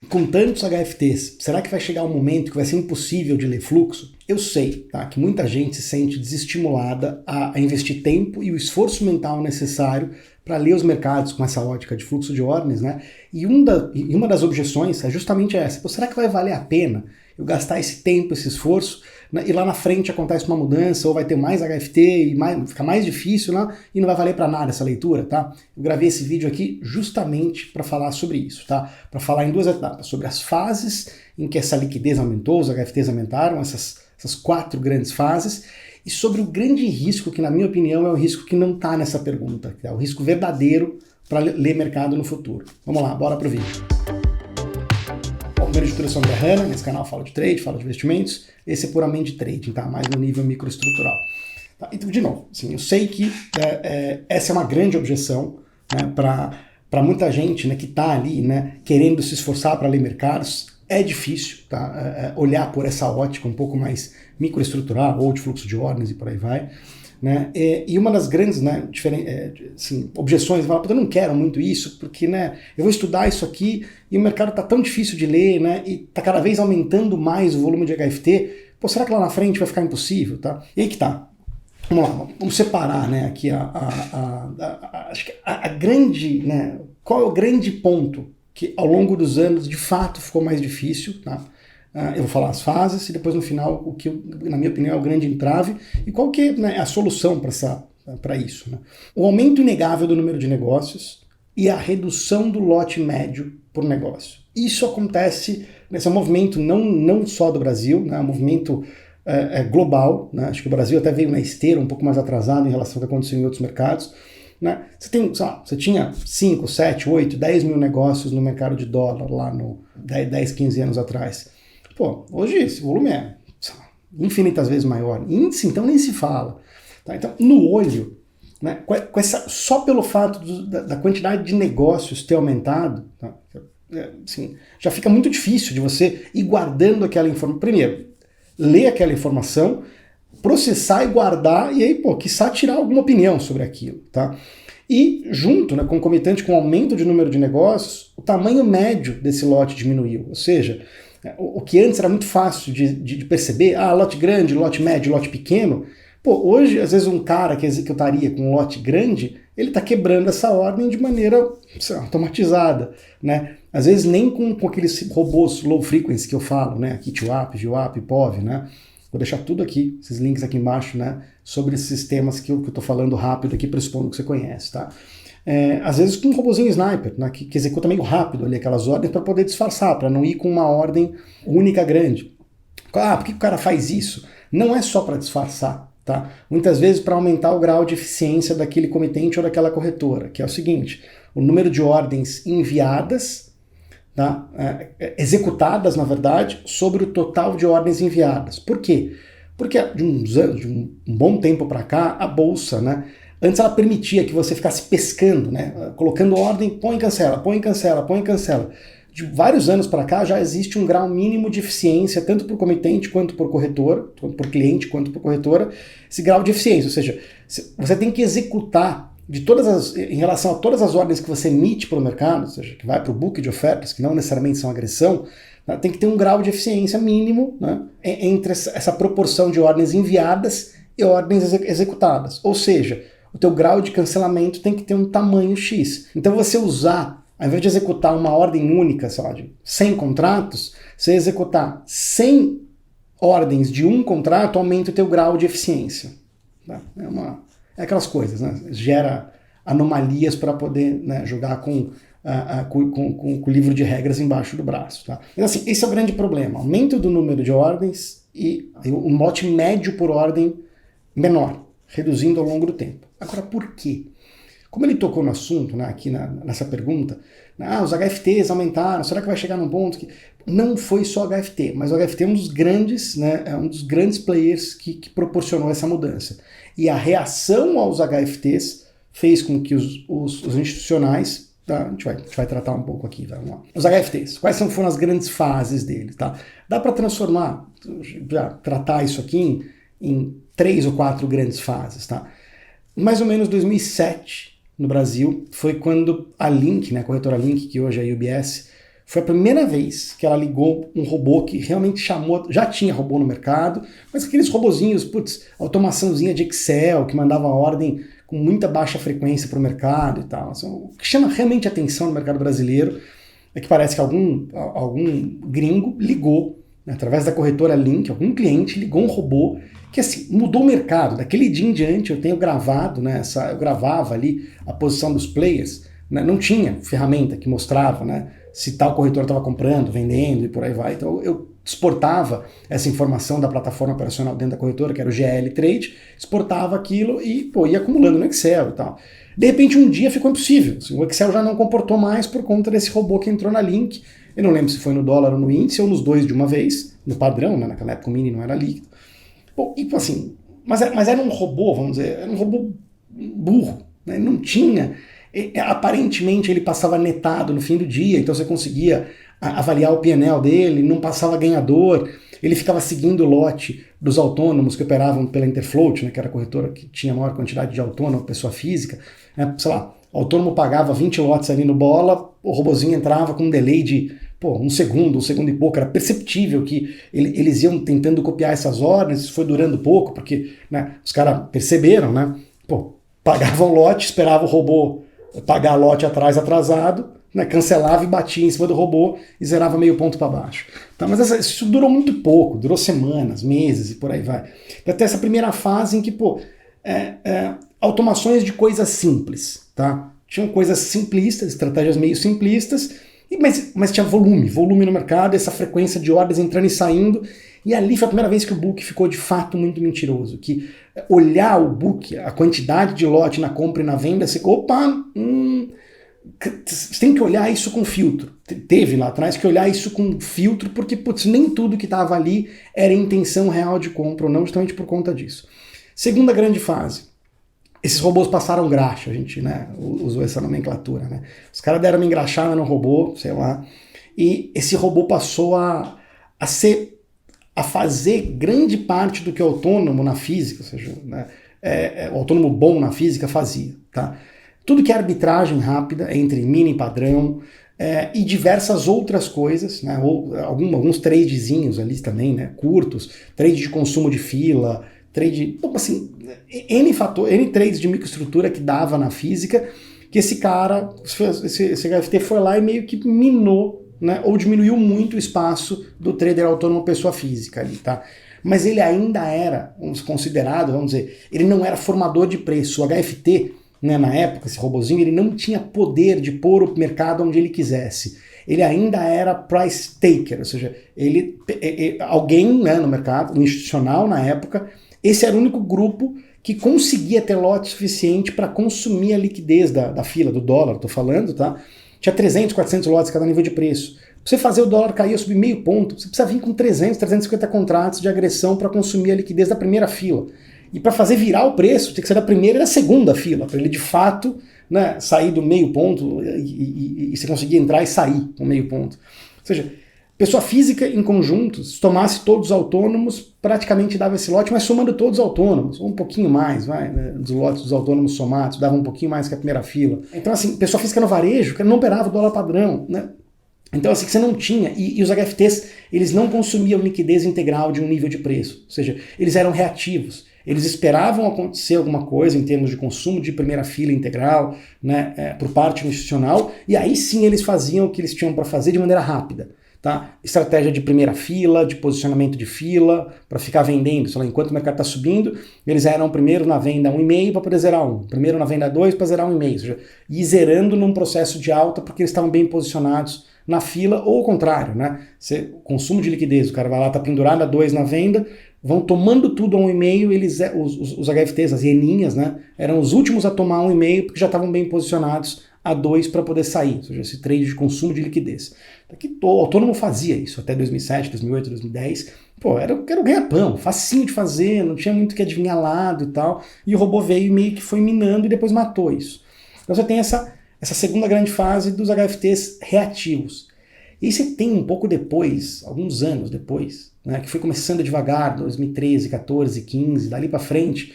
com tantos HFTs, será que vai chegar um momento que vai ser impossível de ler fluxo? Eu sei, tá, que muita gente se sente desestimulada a investir tempo e o esforço mental necessário para ler os mercados com essa ótica de fluxo de ordens, né? E uma das objeções é justamente essa. Pô, será que vai valer a pena eu gastar esse tempo, esse esforço, né, e lá na frente acontece uma mudança, ou vai ter mais HFT, e fica mais difícil, né, e não vai valer para nada essa leitura, tá? Eu gravei esse vídeo aqui justamente para falar sobre isso, tá? Para falar em duas etapas, sobre as fases em que essa liquidez aumentou, os HFTs aumentaram, essas 4 grandes fases, e sobre o grande risco, que na minha opinião é o risco que não está nessa pergunta, que é o risco verdadeiro para ler mercado no futuro. Vamos lá, bora pro vídeo. Bom, primeiro de tudo, eu sou o André Hanna, nesse canal falo de trade, falo de investimentos, esse é puramente trading, tá? Mais no nível microestrutural. Tá? Então, de novo, assim, eu sei que essa é uma grande objeção, né, para muita gente, né, que está ali, né, querendo se esforçar para ler mercados. É difícil, tá, olhar por essa ótica um pouco mais microestrutural ou de fluxo de ordens e por aí vai. Né? E uma das grandes, né, assim, objeções, eu não quero muito isso, porque, né, eu vou estudar isso aqui e o mercado está tão difícil de ler, né, e está cada vez aumentando mais o volume de HFT, pô, será que lá na frente vai ficar impossível? Tá? E aí que tá. Vamos lá, vamos separar, né, aqui acho que a grande, né, qual é o grande ponto que ao longo dos anos de fato ficou mais difícil, tá? Eu vou falar as fases e depois no final o que, na minha opinião, é o grande entrave e qual que é, né, a solução para isso. Né? O aumento inegável do número de negócios e a redução do lote médio por negócio. Isso acontece, esse é um movimento não só do Brasil, né, é um movimento global, né? Acho que o Brasil até veio na esteira um pouco mais atrasado em relação ao que aconteceu em outros mercados. Né? Você tinha 5, 7, 8, 10 mil negócios no mercado de dólar lá no 10, 15 anos atrás. Pô, hoje esse volume é infinitas vezes maior. Índice, então, nem se fala. Tá? Então, no olho, né, só pelo fato da quantidade de negócios ter aumentado, tá? Assim, já fica muito difícil de você ir guardando aquela informação. Primeiro, ler aquela informação, processar e guardar, e aí, pô, quiçá tirar alguma opinião sobre aquilo, tá? E junto, né, concomitante com o aumento de número de negócios, o tamanho médio desse lote diminuiu, ou seja, o que antes era muito fácil de perceber, lote grande, lote médio, lote pequeno, pô, hoje, às vezes um cara que executaria com um lote grande, ele está quebrando essa ordem de maneira automatizada, né? Às vezes nem com aqueles robôs low frequency que eu falo, né? Aqui TWAP, VWAP, POV, né? Vou deixar tudo aqui, esses links aqui embaixo, né, sobre esses sistemas que eu estou falando rápido aqui, pressupondo que você conhece, tá? Às vezes com um robozinho sniper, né, que executa meio rápido ali aquelas ordens para poder disfarçar, para não ir com uma ordem única grande. Por que o cara faz isso? Não é só para disfarçar, tá? Muitas vezes para aumentar o grau de eficiência daquele comitente ou daquela corretora, que é o seguinte, o número de ordens enviadas, tá? Executadas, na verdade, sobre o total de ordens enviadas. Por quê? Porque de um bom tempo para cá, a Bolsa, né, antes ela permitia que você ficasse pescando, né, colocando ordem, põe e cancela, põe e cancela, põe e cancela. De vários anos para cá já existe um grau mínimo de eficiência, tanto por comitente quanto por corretora, tanto por cliente quanto por corretora, esse grau de eficiência, ou seja, você tem que executar em relação a todas as ordens que você emite para o mercado, ou seja, que vai para o book de ofertas, que não necessariamente são agressão, né, tem que ter um grau de eficiência mínimo, né, entre essa proporção de ordens enviadas e ordens executadas. Ou seja, o teu grau de cancelamento tem que ter um tamanho X. Então você usar, ao invés de executar uma ordem única, sei lá, de 100 contratos, você executar 100 ordens de um contrato, aumenta o teu grau de eficiência. Tá? É aquelas coisas, né? Gera anomalias para poder, né, jogar com o livro de regras embaixo do braço. Tá? Então, assim, esse é o grande problema. Aumento do número de ordens e um lote médio por ordem menor, reduzindo ao longo do tempo. Agora, por quê? Como ele tocou no assunto, né, aqui nessa pergunta, os HFTs aumentaram, será que vai chegar num ponto que... Não foi só HFT, mas o HFT é um dos grandes, né, players que proporcionou essa mudança. E a reação aos HFTs fez com que os institucionais, tá, a gente vai tratar um pouco aqui, vamos lá. Os HFTs, quais foram as grandes fases deles? Tá? Dá para tratar isso aqui em 3 ou 4 grandes fases. Tá? Mais ou menos 2007, no Brasil, foi quando a Link, né, a corretora Link, que hoje é a UBS, Foi a primeira vez que ela ligou um robô que realmente chamou, já tinha robô no mercado, mas aqueles robozinhos, putz, automaçãozinha de Excel, que mandava ordem com muita baixa frequência para o mercado e tal. Assim, o que chama realmente atenção no mercado brasileiro é que parece que algum gringo ligou, né, através da corretora Link, algum cliente ligou um robô que assim, mudou o mercado. Daquele dia em diante eu tenho gravado, né, eu gravava ali a posição dos players, né, não tinha ferramenta que mostrava, né, se tal corretora estava comprando, vendendo e por aí vai. Então eu exportava essa informação da plataforma operacional dentro da corretora, que era o GL Trade, exportava aquilo e ia acumulando no Excel e tal. De repente um dia ficou impossível, assim, o Excel já não comportou mais por conta desse robô que entrou na Link. Eu não lembro se foi no dólar ou no índice ou nos dois de uma vez, no padrão, né? Naquela época o mini não era líquido. Bom, e assim, mas era um robô, vamos dizer, era um robô burro, né? Não tinha. Aparentemente ele passava netado no fim do dia, então você conseguia avaliar o PNL dele, não passava ganhador, ele ficava seguindo o lote dos autônomos que operavam pela Interfloat, né, que era a corretora que tinha a maior quantidade de autônomo, pessoa física, né, sei lá, o autônomo pagava 20 lotes ali no bola, o robozinho entrava com um delay de um segundo e pouco, era perceptível que eles iam tentando copiar essas ordens, isso foi durando pouco, porque, né, os caras perceberam, né, pagavam o lote, esperava o robô pagar lote atrasado, né, cancelava e batia em cima do robô e zerava meio ponto para baixo. Tá, mas isso durou muito pouco, durou semanas, meses e por aí vai. Até essa primeira fase em que, automações de coisas simples, tá? Tinham coisas simplistas, estratégias meio simplistas, mas tinha volume no mercado, essa frequência de ordens entrando e saindo, e ali foi a primeira vez que o book ficou de fato muito mentiroso, que olhar o book, a quantidade de lote na compra e na venda, você, você tem que olhar isso com filtro. Teve lá atrás que olhar isso com filtro, porque nem tudo que estava ali era intenção real de compra ou não, justamente por conta disso. Segunda grande fase. Esses robôs passaram graxa, a gente, né, usou essa nomenclatura, né? Os caras deram uma engraxada no robô, sei lá, e esse robô passou a fazer grande parte do que o autônomo na física, ou seja, né, o autônomo bom na física fazia, tá? Tudo que é arbitragem rápida entre mini e padrão e diversas outras coisas, né, alguns tradezinhos ali também, né, curtos, trade de consumo de fila, trade, assim, N trades de microestrutura que dava na física, que esse cara, esse HFT foi lá e meio que minou, né, ou diminuiu muito o espaço do trader autônomo pessoa física ali, tá? Mas ele ainda era considerado, vamos dizer, ele não era formador de preço. O HFT, né, na época, esse robozinho, ele não tinha poder de pôr o mercado onde ele quisesse. Ele ainda era price taker, ou seja, alguém, né, no mercado, um institucional na época, esse era o único grupo que conseguia ter lote suficiente para consumir a liquidez da fila, do dólar, estou falando, tá? Tinha 300, 400 lotes cada nível de preço. Pra você fazer o dólar cair a subir meio ponto, você precisa vir com 300, 350 contratos de agressão para consumir a liquidez da primeira fila. E para fazer virar o preço, tem que ser da primeira e da segunda fila, para ele de fato, né, sair do meio ponto e você conseguir entrar e sair com meio ponto. Ou seja, pessoa física em conjunto, se tomasse todos os autônomos, praticamente dava esse lote, mas somando todos os autônomos, ou um pouquinho mais, né, dos lotes dos autônomos somados, dava um pouquinho mais que a primeira fila. Então, assim, pessoa física no varejo, que não operava o dólar padrão, né? Então, assim, que você não tinha, e os HFTs, eles não consumiam liquidez integral de um nível de preço, ou seja, eles eram reativos. Eles esperavam acontecer alguma coisa em termos de consumo de primeira fila integral, né, por parte institucional, e aí sim eles faziam o que eles tinham para fazer de maneira rápida. Tá? Estratégia de primeira fila, de posicionamento de fila, para ficar vendendo. Sei lá, enquanto o mercado está subindo, eles eram primeiro na venda 1,5 para poder zerar 1, primeiro na venda 2 para zerar 1,5, ou seja, ir zerando num processo de alta porque eles estavam bem posicionados na fila, ou ao contrário, né? Consumo de liquidez, o cara vai lá, está pendurado a 2 na venda, vão tomando tudo a 1,5, os HFTs, as ieninhas, né, eram os últimos a tomar 1,5 porque já estavam bem posicionados a 2 para poder sair, ou seja, esse trade de consumo de liquidez. O autônomo fazia isso até 2007, 2008, 2010. Era o ganha-pão, facinho de fazer, não tinha muito que adivinhar lado e tal. E o robô veio e meio que foi minando e depois matou isso. Então você tem essa segunda grande fase dos HFTs reativos. E você tem um pouco depois, alguns anos depois, né, que foi começando devagar, 2013, 14, 15, dali para frente,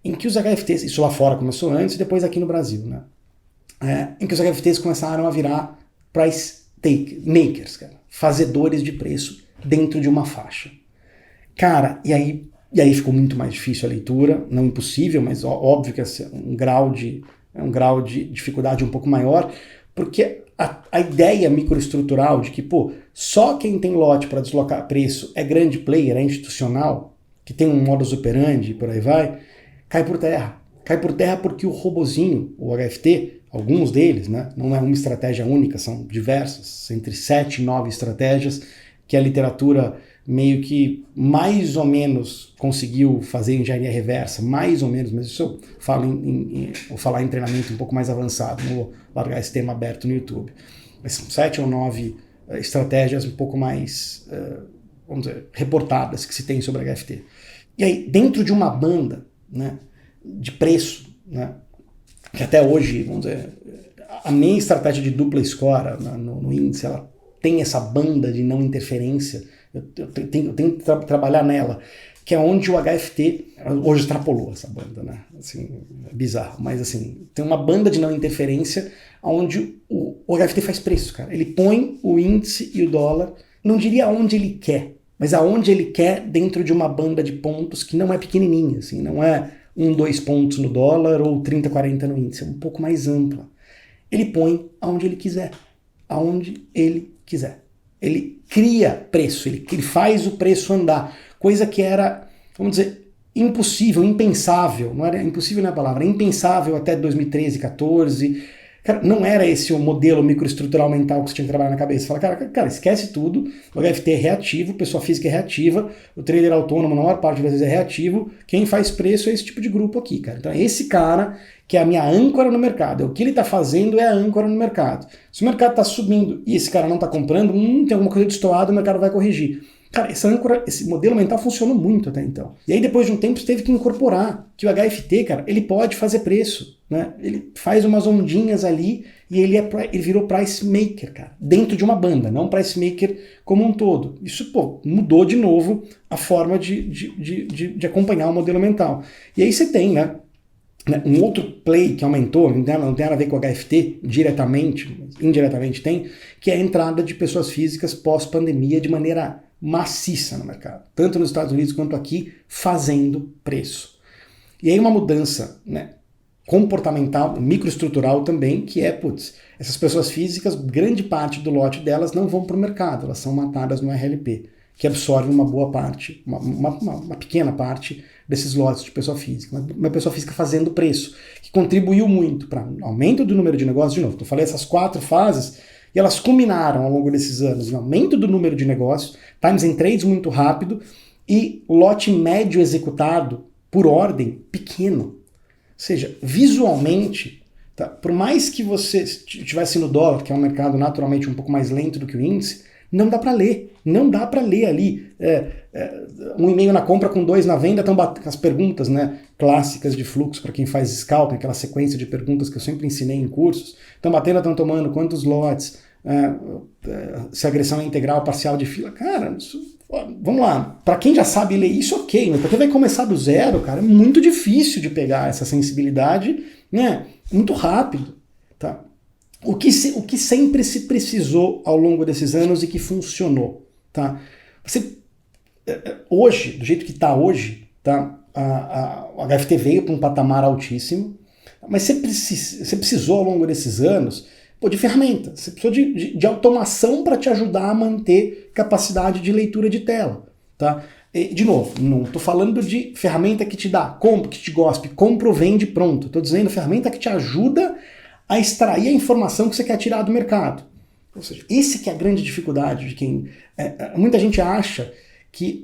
em que os HFTs, isso lá fora começou antes e depois aqui no Brasil, né? Em que os HFTs começaram a virar price makers, cara, fazedores de preço dentro de uma faixa. Cara, e aí ficou muito mais difícil a leitura, não impossível, mas óbvio que é um grau de dificuldade um pouco maior, porque a ideia microestrutural de que, pô, só quem tem lote para deslocar preço é grande player, é institucional, que tem um modus operandi e por aí vai, cai por terra. Cai por terra porque o robozinho, o HFT, alguns deles, né, não é uma estratégia única, são diversas, entre 7 e 9 estratégias, que a literatura meio que mais ou menos conseguiu fazer engenharia reversa, mais ou menos, mas isso eu falo vou falar em treinamento um pouco mais avançado, não vou largar esse tema aberto no YouTube. Mas são 7 ou 9 estratégias um pouco mais, vamos dizer, reportadas que se tem sobre HFT. E aí, dentro de uma banda, né, de preço, né, que até hoje, vamos dizer, a minha estratégia de dupla score no índice, ela tem essa banda de não interferência, eu tenho que trabalhar nela, que é onde o HFT, hoje extrapolou essa banda, né? Assim, é bizarro, mas assim, tem uma banda de não interferência onde o HFT faz preço, cara. Ele põe o índice e o dólar, não diria aonde ele quer, mas aonde ele quer dentro de uma banda de pontos que não é pequenininha, assim, não é 2 pontos no dólar ou 30, 40 no índice, é um pouco mais ampla. Ele põe aonde ele quiser, aonde ele quiser. Ele cria preço, ele faz o preço andar, coisa que era, vamos dizer, impossível, impensável, não era impossível na palavra, impensável até 2013, 14. Cara, não era esse o modelo microestrutural mental que você tinha que trabalhar na cabeça. Fala, cara, esquece tudo, o HFT é reativo, pessoa física é reativa, o trader autônomo, na maior parte das vezes, é reativo, quem faz preço é esse tipo de grupo aqui, cara. Então é esse cara que é a minha âncora no mercado, o que ele está fazendo é a âncora no mercado. Se o mercado está subindo e esse cara não está comprando, tem alguma coisa destoada, o mercado vai corrigir. Cara, essa âncora, esse modelo mental funcionou muito até então. E aí depois de um tempo você teve que incorporar que o HFT, cara, ele pode fazer preço, né? Ele faz umas ondinhas ali e ele virou price maker, cara, dentro de uma banda, não price maker como um todo. Isso, pô, mudou de novo a forma de acompanhar o modelo mental. E aí você tem, né, um outro play que aumentou, não tem nada a ver com o HFT diretamente, indiretamente tem, que é a entrada de pessoas físicas pós-pandemia de maneira maciça no mercado, tanto nos Estados Unidos quanto aqui, fazendo preço. E aí uma mudança, né, comportamental, microestrutural também, que é, essas pessoas físicas, grande parte do lote delas não vão para o mercado, elas são matadas no RLP, que absorve uma boa parte, uma pequena parte desses lotes de pessoa física. Uma pessoa física fazendo preço, que contribuiu muito para o aumento do número de negócios. De novo, eu falei essas 4 fases, e elas culminaram ao longo desses anos em aumento do número de negócios, times and trades muito rápido, e lote médio executado por ordem pequeno. Ou seja, visualmente, tá, por mais que você estivesse no dólar, que é um mercado naturalmente um pouco mais lento do que o índice, não dá para ler. Não dá para ler ali 1,5 na compra com 2 na venda, estão as perguntas, né, clássicas de fluxo para quem faz scalping, aquela sequência de perguntas que eu sempre ensinei em cursos. Estão batendo, estão tomando, quantos lotes, se a agressão é integral, parcial de fila. Cara, vamos lá. Para quem já sabe ler isso, ok, mas para quem vai começar do zero, cara, é muito difícil de pegar essa sensibilidade, né, muito rápido, tá? O que sempre se precisou ao longo desses anos e que funcionou, tá? Hoje, do jeito que está hoje, tá? O HFT veio para um patamar altíssimo, mas você precisou ao longo desses anos de ferramentas, você precisou de automação para te ajudar a manter capacidade de leitura de tela, tá? E, de novo, não estou falando de ferramenta que te dá, compra, que te gospe, compra ou vende pronto. Estou dizendo ferramenta que te ajuda a extrair a informação que você quer tirar do mercado. Ou seja, esse que é a grande dificuldade de quem... muita gente acha que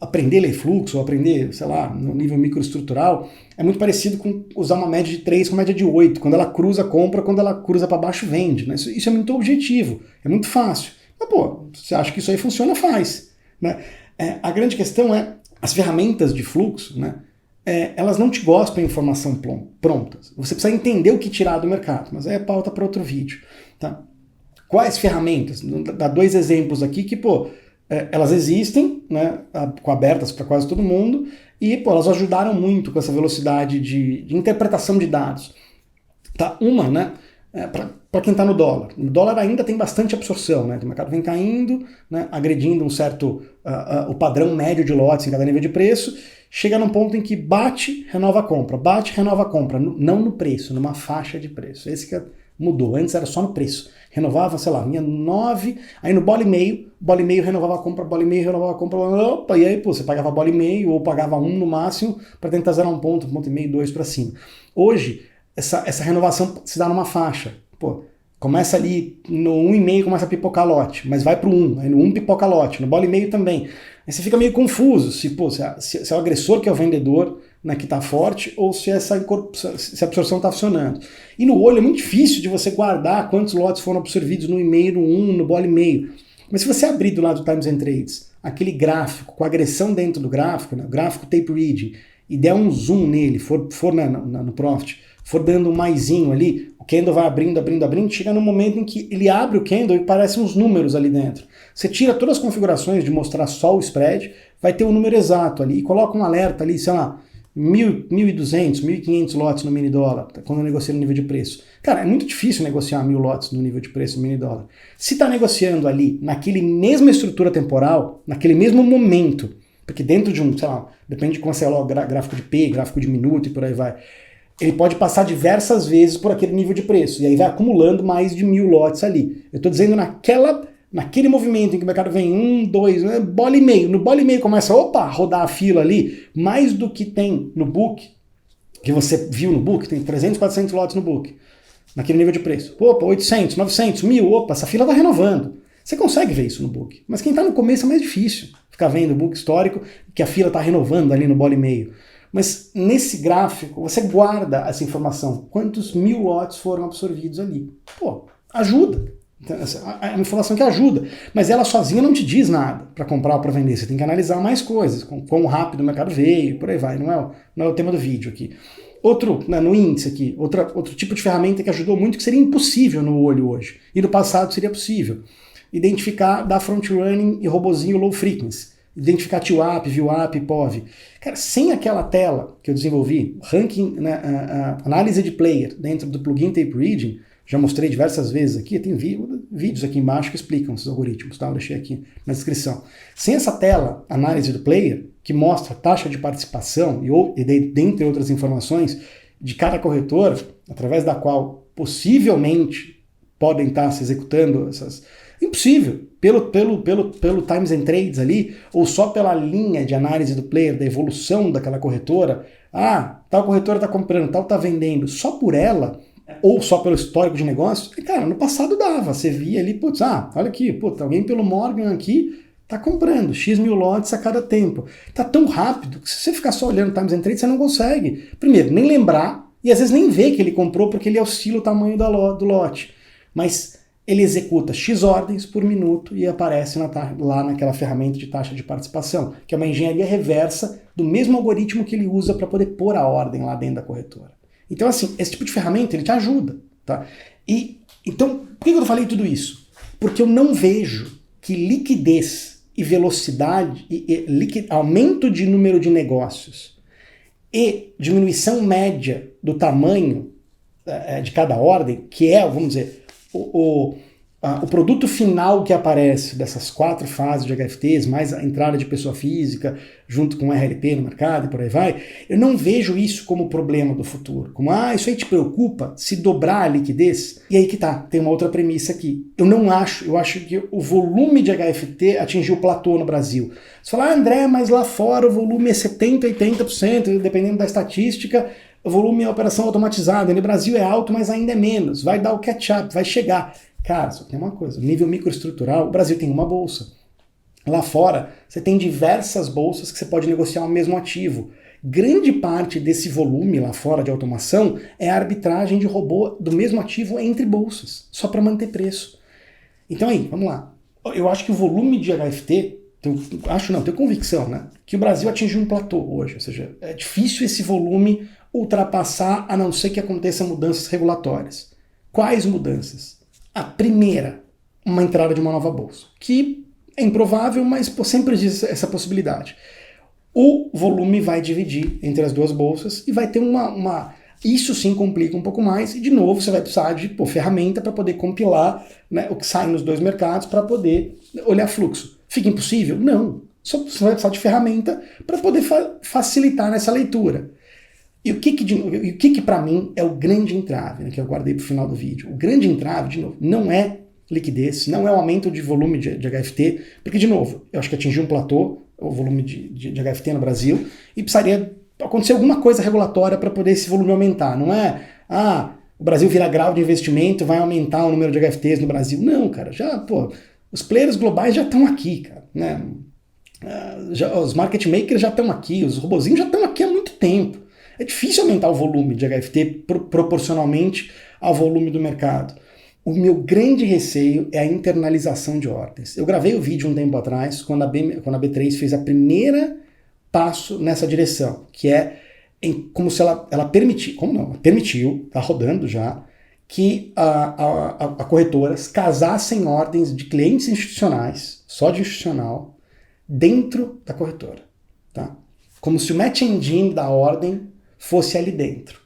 aprender a ler fluxo, ou aprender, sei lá, no nível microestrutural, é muito parecido com usar uma média de 3 com média de 8. Quando ela cruza, compra, quando ela cruza para baixo, vende. Né? Isso é muito objetivo, é muito fácil. Mas, pô, você acha que isso aí funciona, faz. Né? A grande questão é, as ferramentas de fluxo, né, elas não te gospem informação prontas. Você precisa entender o que tirar do mercado, mas é pauta para outro vídeo. Tá? Quais ferramentas? Dá 2 exemplos aqui que, elas existem, né, abertas para quase todo mundo, e elas ajudaram muito com essa velocidade de interpretação de dados. Tá? Uma, né, para quem está no dólar. No dólar ainda tem bastante absorção, né? O mercado vem caindo, né, agredindo um certo o padrão médio de lotes em cada nível de preço, chega num ponto em que bate, renova a compra, bate, renova a compra, não no preço, numa faixa de preço. Esse que mudou, antes era só no preço. Renovava, sei lá, vinha 9, aí no bola e meio renovava a compra, bola e meio renovava a compra, opa, e aí pô, você pagava bola e meio ou pagava 1 no máximo para tentar zerar um ponto e meio, 2 para cima. Hoje, essa renovação se dá numa faixa. Pô, começa ali no 1,5 começa a pipocar lote, mas vai pro 1, aí no 1 pipoca lote, no bola e meio também. Aí você fica meio confuso se é o agressor que é o vendedor, né, que está forte, ou se a absorção está funcionando. E no olho é muito difícil de você guardar quantos lotes foram absorvidos no 1,5, no 1, no bola e meio. Mas se você abrir do lado do Times and Trades aquele gráfico, com agressão dentro do gráfico, né, o gráfico tape reading, e der um zoom nele, for no profit, for dando um maisinho ali, o candle vai abrindo, chega no momento em que ele abre o candle e aparecem uns números ali dentro. Você tira todas as configurações de mostrar só o spread, vai ter o número exato ali, e coloca um alerta ali, sei lá, 1.200, 1.500 lotes no mini dólar, quando eu negocio no nível de preço. Cara, é muito difícil negociar 1.000 lotes no nível de preço no mini dólar. Se está negociando ali, naquele mesma estrutura temporal, naquele mesmo momento, porque dentro de um, sei lá, depende de como você é gráfico de P, gráfico de minuto e por aí vai, ele pode passar diversas vezes por aquele nível de preço, e aí vai acumulando mais de 1.000 lotes ali. Eu estou dizendo naquele movimento em que o mercado vem 1, 2, bola e meio. No bola e meio começa, a rodar a fila ali, mais do que tem no book, que você viu no book, tem 300, 400 lotes no book, naquele nível de preço. Opa, 800, 900, 1.000, opa, essa fila está renovando. Você consegue ver isso no book, mas quem está no começo é mais difícil ficar vendo o book histórico, que a fila está renovando ali no bola e meio. Mas nesse gráfico, você guarda essa informação. Quantos 1.000 lotes foram absorvidos ali? Pô, ajuda. É uma informação que ajuda. Mas ela sozinha não te diz nada para comprar ou para vender. Você tem que analisar mais coisas. Quão rápido o mercado veio, por aí vai. Não é o tema do vídeo aqui. Outro, né, no índice aqui, outro tipo de ferramenta que ajudou muito, que seria impossível no olho hoje. E no passado seria possível. Identificar, dar front running e robozinho low frequency. Identificar TWAP, VWAP, POV. Cara, sem aquela tela que eu desenvolvi, ranking, né, análise de player dentro do plugin Tape Reading, já mostrei diversas vezes aqui, tem vídeos aqui embaixo que explicam esses algoritmos, tá? Eu deixei aqui na descrição. Sem essa tela, análise do player, que mostra taxa de participação e dentre outras informações de cada corretora, através da qual possivelmente podem estar se executando essas... Impossível. Pelo Times and Trades ali, ou só pela linha de análise do player, da evolução daquela corretora, tal corretora está comprando, tal está vendendo, só por ela, ou só pelo histórico de negócios, cara, no passado dava, você via ali, putz, olha aqui, putz, alguém pelo Morgan aqui está comprando X mil lotes a cada tempo. Está tão rápido que se você ficar só olhando Times and Trades, você não consegue, primeiro, nem lembrar, e às vezes nem ver que ele comprou, porque ele oscila o tamanho do lote. Mas ele executa X ordens por minuto e aparece lá naquela ferramenta de taxa de participação, que é uma engenharia reversa do mesmo algoritmo que ele usa para poder pôr a ordem lá dentro da corretora. Então, assim, esse tipo de ferramenta, ele te ajuda, tá? Então, por que eu falei tudo isso? Porque eu não vejo que liquidez e velocidade, aumento de número de negócios e diminuição média do tamanho de cada ordem, que é, vamos dizer, o produto final que aparece dessas 4 fases de HFTs, mais a entrada de pessoa física, junto com o RLP no mercado e por aí vai, eu não vejo isso como problema do futuro. Como, isso aí te preocupa se dobrar a liquidez? E aí que tá, tem uma outra premissa aqui. Eu acho que o volume de HFT atingiu o platô no Brasil. Você fala, André, mas lá fora o volume é 70%, 80%, dependendo da estatística, o volume é operação automatizada. No Brasil é alto, mas ainda é menos. Vai dar o catch-up, vai chegar. Cara, só tem uma coisa. Nível microestrutural, o Brasil tem uma bolsa. Lá fora, você tem diversas bolsas que você pode negociar o mesmo ativo. Grande parte desse volume lá fora de automação é a arbitragem de robô do mesmo ativo entre bolsas, só para manter preço. Então aí, vamos lá. Eu acho que o volume de HFT, tenho convicção, né, que o Brasil atingiu um platô hoje. Ou seja, é difícil esse volume ultrapassar, a não ser que aconteçam mudanças regulatórias. Quais mudanças? A primeira, uma entrada de uma nova bolsa, que é improvável, mas sempre existe essa possibilidade. O volume vai dividir entre as duas bolsas e vai ter Isso sim complica um pouco mais e, de novo, você vai precisar de ferramenta para poder compilar, né, o que sai nos dois mercados para poder olhar fluxo. Fica impossível? Não. Só você vai precisar de ferramenta para poder facilitar nessa leitura. E o que para mim é o grande entrave, né, que eu guardei para o final do vídeo? O grande entrave, de novo, não é liquidez, não é o aumento de volume de HFT, porque, de novo, eu acho que atingiu um platô, o volume de HFT no Brasil, e precisaria acontecer alguma coisa regulatória para poder esse volume aumentar. Não é, o Brasil vira grau de investimento, vai aumentar o número de HFTs no Brasil. Não, cara, os players globais já estão aqui, cara, né? Os market makers já estão aqui, os robozinhos já estão aqui há muito tempo. É difícil aumentar o volume de HFT proporcionalmente ao volume do mercado. O meu grande receio é a internalização de ordens. Eu gravei o vídeo um tempo atrás, quando a B3 fez a primeira passo nessa direção, que é como se ela permitiu, como não? Ela permitiu, está rodando já, que a corretoras casassem ordens de clientes institucionais, só de institucional, dentro da corretora. Tá? Como se o match engine da ordem fosse ali dentro.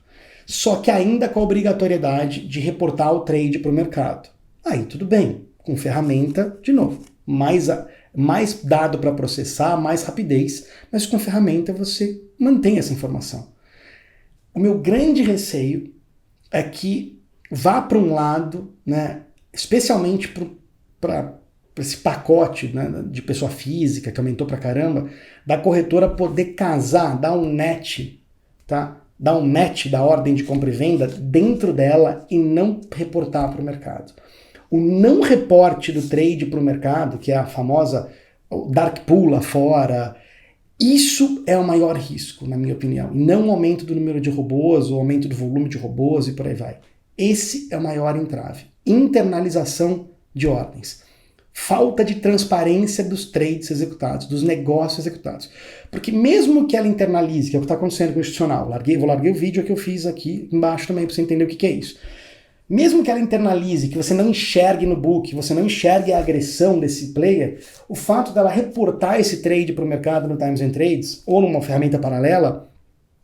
Só que ainda com a obrigatoriedade de reportar o trade para o mercado. Aí tudo bem, com ferramenta, de novo, mais dado para processar, mais rapidez, mas com ferramenta você mantém essa informação. O meu grande receio é que vá para um lado, né, especialmente para esse pacote, né, de pessoa física, que aumentou pra caramba, da corretora poder casar, dar um net, tá? Dar um match da ordem de compra e venda dentro dela e não reportar para o mercado. O não reporte do trade para o mercado, que é a famosa dark pool lá fora, isso é o maior risco, na minha opinião. Não o aumento do número de robôs, o aumento do volume de robôs e por aí vai. Esse é o maior entrave. Internalização de ordens. Falta de transparência dos trades executados, dos negócios executados. Porque mesmo que ela internalize, que é o que está acontecendo com o institucional, vou larguei o vídeo que eu fiz aqui embaixo também para você entender o que é isso. Mesmo que ela internalize, que você não enxergue no book, você não enxergue a agressão desse player, o fato dela reportar esse trade para o mercado no Times and Trades, ou numa ferramenta paralela,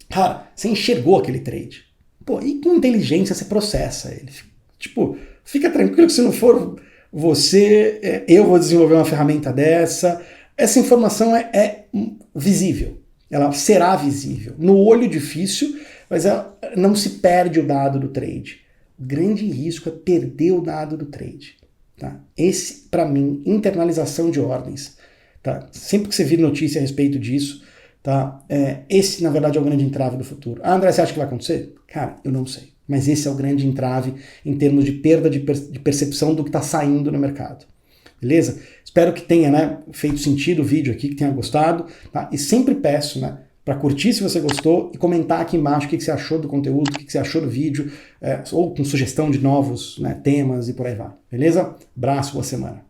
cara, você enxergou aquele trade. Pô, e com inteligência você processa ele. Tipo, fica tranquilo que se não for eu vou desenvolver uma ferramenta dessa. Essa informação é visível, ela será visível. No olho difícil, mas não se perde o dado do trade. O grande risco é perder o dado do trade. Tá? Esse, para mim, internalização de ordens. Tá? Sempre que você vir notícia a respeito disso, tá? Esse, na verdade, é o grande entrave do futuro. André, você acha que vai acontecer? Cara, eu não sei. Mas esse é o grande entrave em termos de perda de percepção do que está saindo no mercado. Beleza? Espero que tenha, né, feito sentido o vídeo aqui, que tenha gostado. Tá? E sempre peço, né, para curtir se você gostou e comentar aqui embaixo o que você achou do conteúdo, o que você achou do vídeo, ou com sugestão de novos, né, temas e por aí vai. Beleza? Abraço, boa semana.